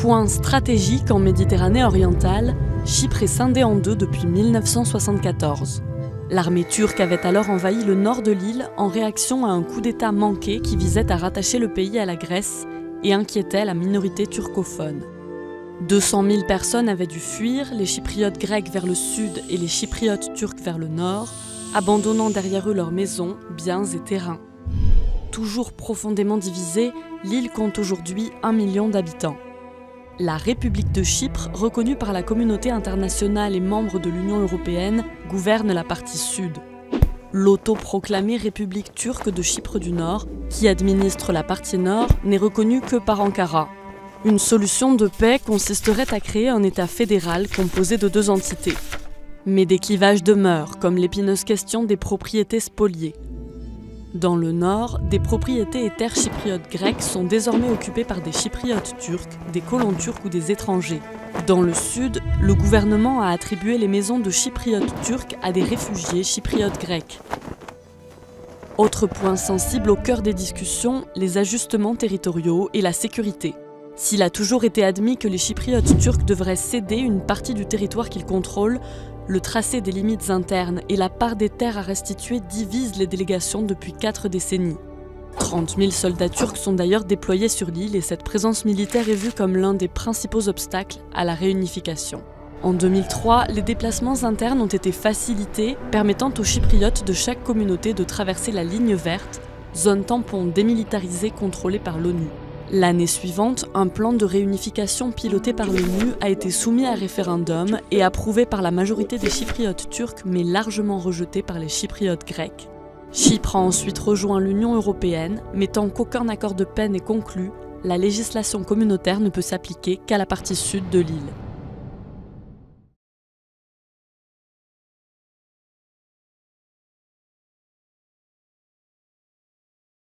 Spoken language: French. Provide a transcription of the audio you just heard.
Point stratégique en Méditerranée orientale, Chypre est scindée en deux depuis 1974. L'armée turque avait alors envahi le nord de l'île en réaction à un coup d'État manqué qui visait à rattacher le pays à la Grèce et inquiétait la minorité turcophone. 200 000 personnes avaient dû fuir, les Chypriotes grecs vers le sud et les Chypriotes turcs vers le nord, abandonnant derrière eux leurs maisons, biens et terrains. Toujours profondément divisée, l'île compte aujourd'hui 1 million d'habitants. La République de Chypre, reconnue par la communauté internationale et membre de l'Union européenne, gouverne la partie sud. L'autoproclamée République turque de Chypre du Nord, qui administre la partie nord, n'est reconnue que par Ankara. Une solution de paix consisterait à créer un État fédéral composé de 2 entités. Mais des clivages demeurent, comme l'épineuse question des propriétés spoliées. Dans le nord, des propriétés et terres chypriotes grecques sont désormais occupées par des chypriotes turcs, des colons turcs ou des étrangers. Dans le sud, le gouvernement a attribué les maisons de chypriotes turcs à des réfugiés chypriotes grecs. Autre point sensible au cœur des discussions, les ajustements territoriaux et la sécurité. S'il a toujours été admis que les chypriotes turcs devraient céder une partie du territoire qu'ils contrôlent, le tracé des limites internes et la part des terres à restituer divisent les délégations depuis 4 décennies. 30 000 soldats turcs sont d'ailleurs déployés sur l'île et cette présence militaire est vue comme l'un des principaux obstacles à la réunification. En 2003, les déplacements internes ont été facilités, permettant aux Chypriotes de chaque communauté de traverser la ligne verte, zone tampon démilitarisée contrôlée par l'ONU. L'année suivante, un plan de réunification piloté par l'ONU a été soumis à référendum et approuvé par la majorité des Chypriotes turcs, mais largement rejeté par les Chypriotes grecs. Chypre a ensuite rejoint l'Union européenne, mais tant qu'aucun accord de paix n'est conclu, la législation communautaire ne peut s'appliquer qu'à la partie sud de l'île.